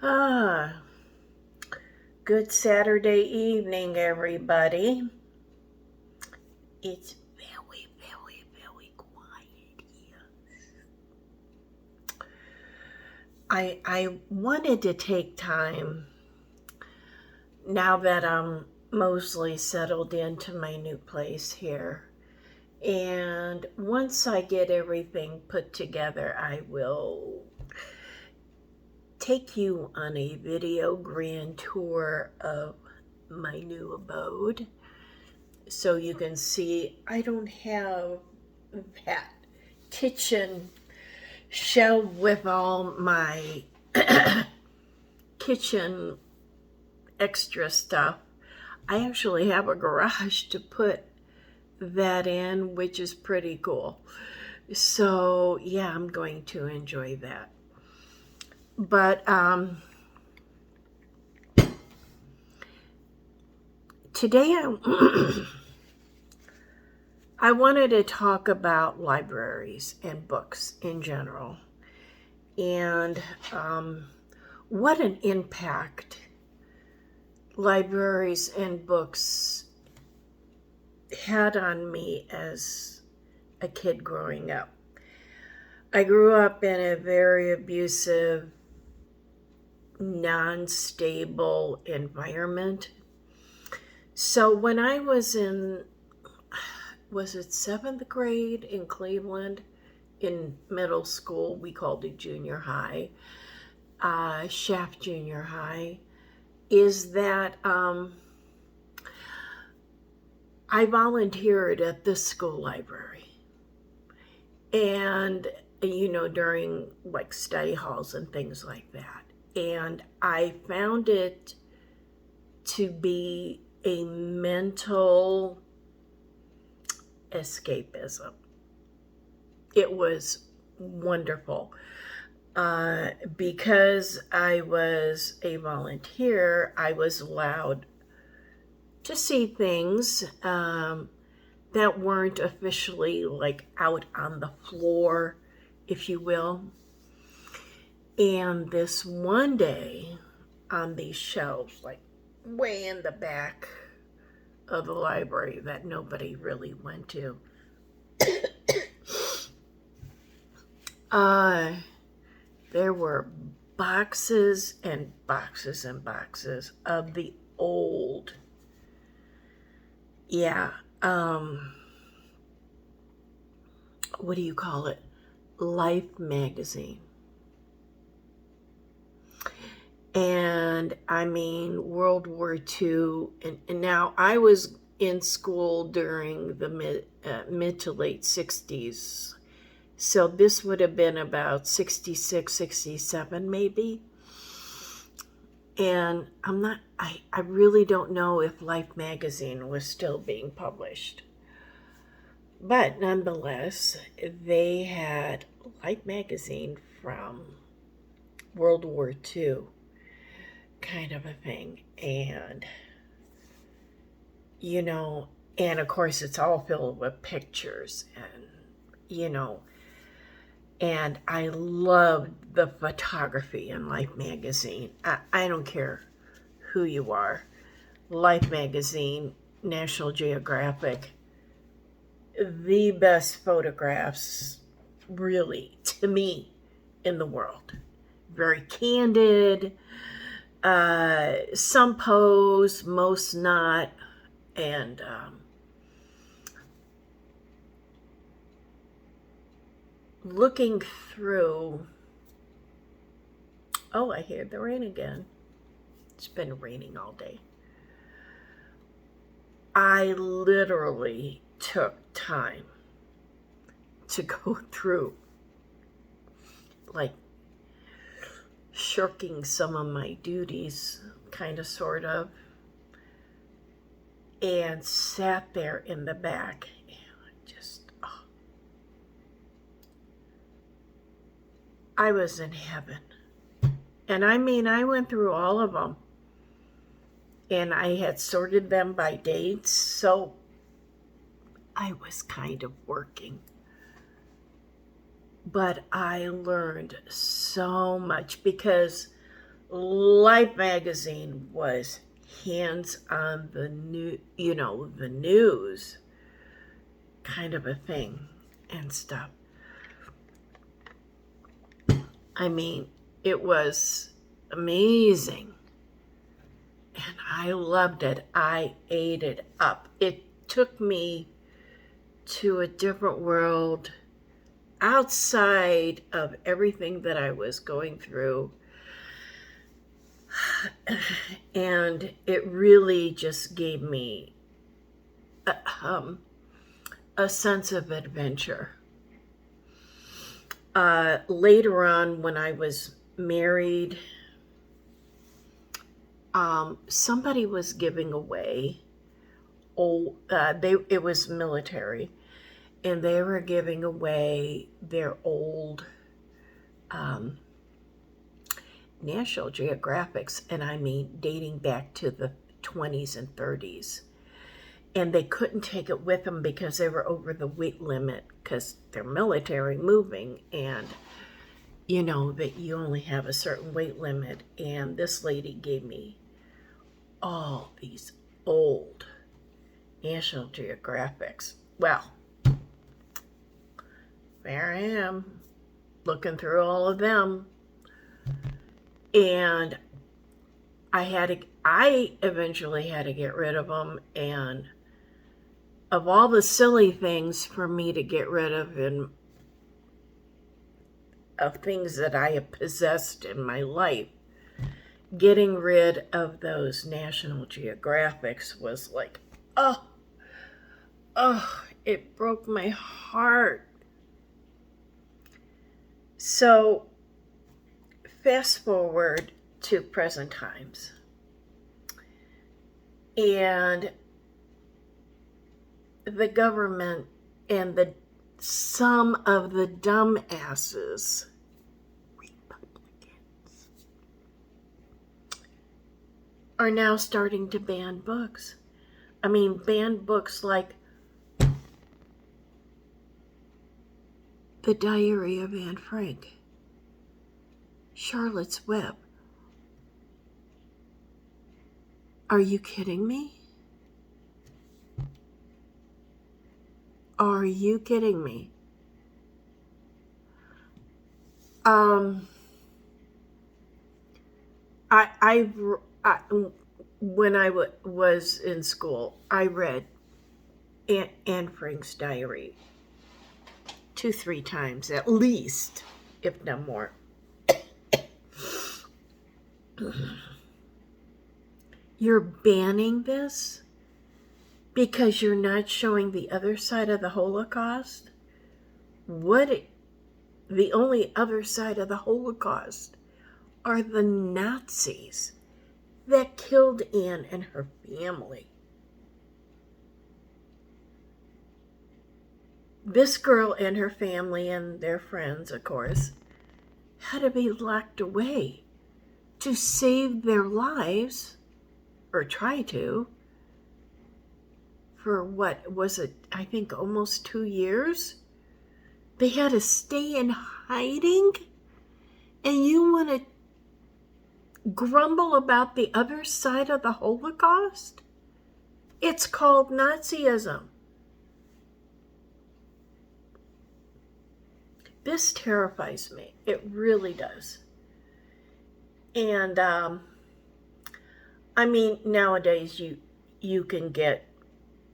Ah, good Saturday evening, everybody. It's very quiet here. I wanted to take time now that I'm mostly settled into my new place here. And once I get everything put together, I will take you on a video grand tour of my new abode so you can see I don't have that kitchen shelved with all my kitchen extra stuff. I actually have a garage to put that in, which is pretty cool. So, yeah, I'm going to enjoy that. But today I wanted to talk about libraries and books in general and what an impact libraries and books had on me as a kid growing up. I grew up in a very abusive, non-stable environment. So when I was it seventh grade in Cleveland, in middle school, we called it junior high, Shaft Junior High, is that I volunteered at this school library. And, during like study halls and things like that. And I found it to be a mental escapism. It was wonderful. Because I was a volunteer, I was allowed to see things that weren't officially like out on the floor, if you will. And this one day on these shelves, like way in the back of the library that nobody really went to, there were boxes and boxes and boxes of the old, what do you call it? Life magazine. And I mean, World War II. And now I was in school during the mid to late 60s. So this would have been about 66, 67 maybe. And I really don't know if Life magazine was still being published. But nonetheless, they had Life magazine from World War II kind of a thing. And, and of course it's all filled with pictures and I loved the photography in Life magazine. I don't care who you are. Life magazine, National Geographic, the best photographs, really, to me, in the world. Very candid, some pose, most not, and looking through. Oh, I hear the rain again. It's been raining all day. I literally took time to go through, like, shirking some of my duties, kind of, sort of, and sat there in the back and just, I was in heaven. And I mean, I went through all of them. And I had sorted them by dates, so I was kind of working. But I learned so much because Life magazine was hands on the new, the news kind of a thing and stuff. I mean, it was amazing. And I loved it. I ate it up. It took me to a different world outside of everything that I was going through. And it really just gave me a sense of adventure. Later on, when I was married, somebody was giving away it was military, and they were giving away their old National Geographics, and I mean dating back to the 20s and 30s. And they couldn't take it with them because they were over the weight limit because they're military moving, and you know that you only have a certain weight limit. And this lady gave me all these old National Geographics. Well, there I am looking through all of them, and I eventually had to get rid of them. And of all the silly things for me to get rid of, and of things that I have possessed in my life, getting rid of those National Geographics was like, oh, it broke my heart. So, fast forward to present times. And the government and some of the dumbasses, Republicans, are now starting to ban books. I mean, ban books like The Diary of Anne Frank, Charlotte's Web. Are you kidding me? Are you kidding me? When I was in school, I read Anne Frank's diary 2-3 times at least, if not more. You're banning this because you're not showing the other side of the Holocaust? The only other side of the Holocaust are the Nazis that killed Anne and her family. This girl and her family and their friends, of course, had to be locked away to save their lives, or try to, for what was it, I think almost 2 years? They had to stay in hiding? And you want to grumble about the other side of the Holocaust? It's called Nazism. This terrifies me. It really does. And I mean, nowadays you can get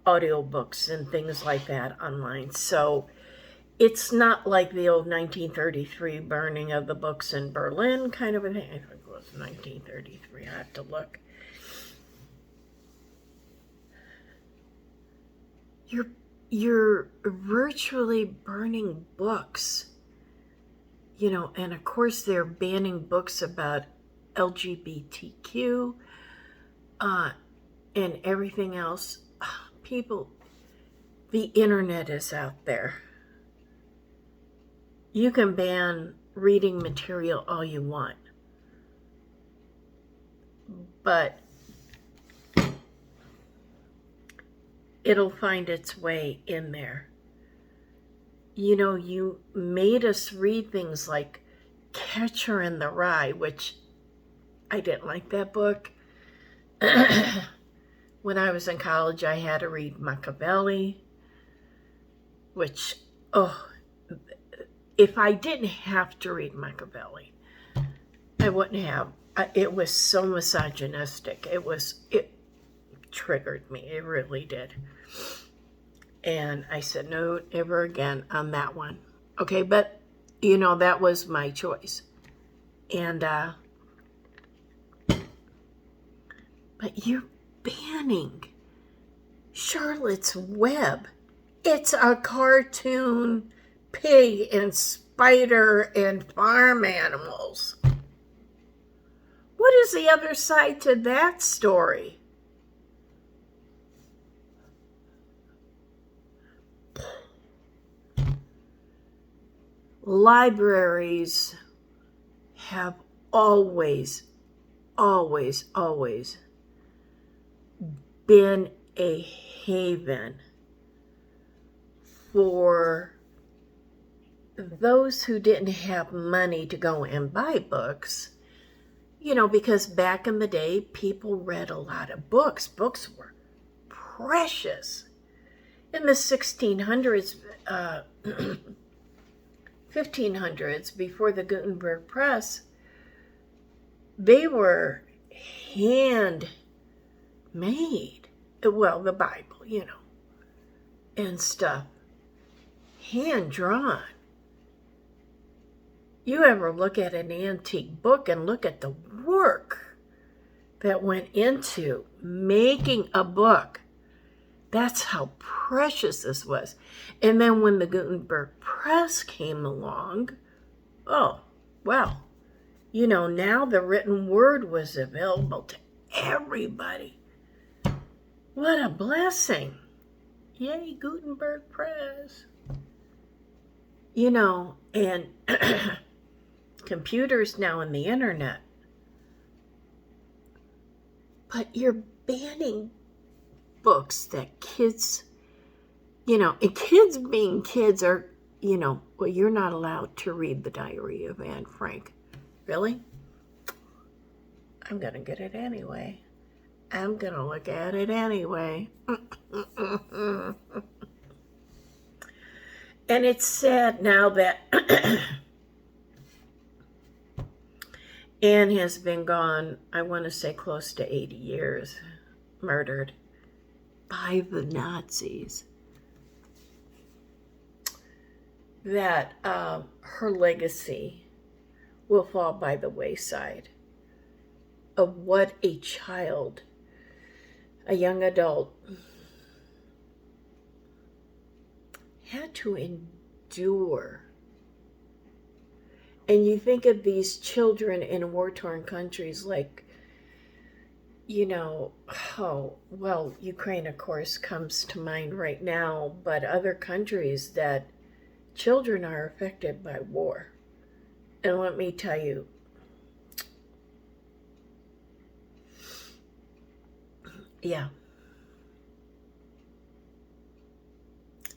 audiobooks and things like that online. So it's not like the old 1933 burning of the books in Berlin kind of a thing. I think it was 1933. I have to look. You're virtually burning books. You know, and of course they're banning books about LGBTQ and everything else. People, the internet is out there. You can ban reading material all you want, but it'll find its way in there. You know, you made us read things like Catcher in the Rye, which I didn't like that book. When I was in college, I had to read Machiavelli, which, oh, if I didn't have to read Machiavelli, I wouldn't have. It was so misogynistic. It triggered me. It really did. And I said, no, never again on that one. Okay, but, that was my choice. And, but you're banning Charlotte's Web. It's a cartoon pig and spider and farm animals. What is the other side to that story? Libraries have always been a haven for those who didn't have money to go and buy books, because back in the day, people read a lot of books. Books were precious. In the 1600s, 1500s, before the Gutenberg Press, they were hand made. Well, the Bible, and stuff. Hand drawn. You ever look at an antique book and look at the work that went into making a book? That's how precious this was. And then when the Gutenberg Press came along, oh, well, now the written word was available to everybody. What a blessing. Yay, Gutenberg Press. And computers now and the internet. But you're banning books that kids, and kids being kids are, well, you're not allowed to read The Diary of Anne Frank. Really? I'm going to get it anyway. I'm going to look at it anyway. And it's sad now that Anne has been gone, I want to say close to 80 years, murdered by the Nazis, that her legacy will fall by the wayside of what a child, a young adult, had to endure. And you think of these children in war-torn countries like, Ukraine, of course, comes to mind right now, but other countries that children are affected by war. And let me tell you, yeah,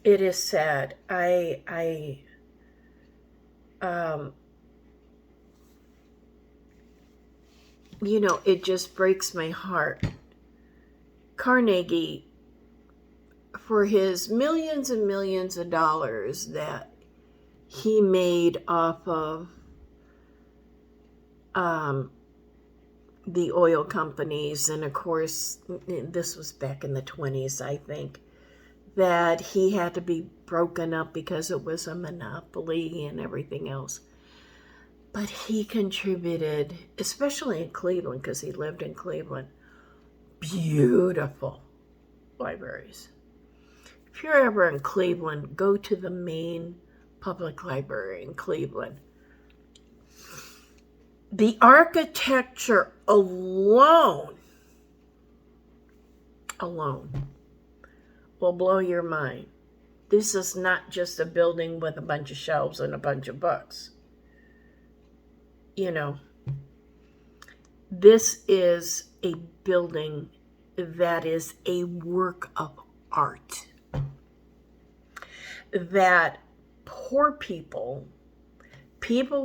it is sad. It just breaks my heart. Carnegie, for his millions and millions of dollars that he made off of the oil companies, and of course, this was back in the 20s, I think, that he had to be broken up because it was a monopoly and everything else. But he contributed, especially in Cleveland, because he lived in Cleveland, beautiful libraries. If you're ever in Cleveland, go to the main public library in Cleveland. The architecture alone will blow your mind. This is not just a building with a bunch of shelves and a bunch of books. This is a building that is a work of art. That poor people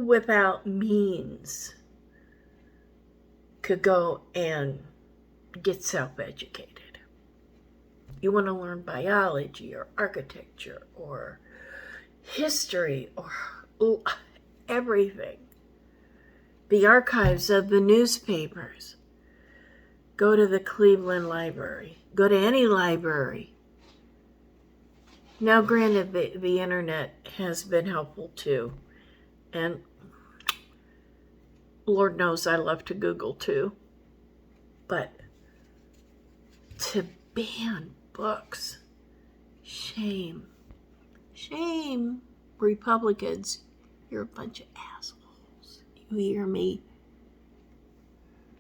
without means, could go and get self-educated. You want to learn biology or architecture or history or everything. The archives of the newspapers. Go to the Cleveland Library. Go to any library. Now, granted, the internet has been helpful too. And Lord knows I love to Google too. But to ban books, shame. Shame. Republicans, you're a bunch of assholes. You hear me?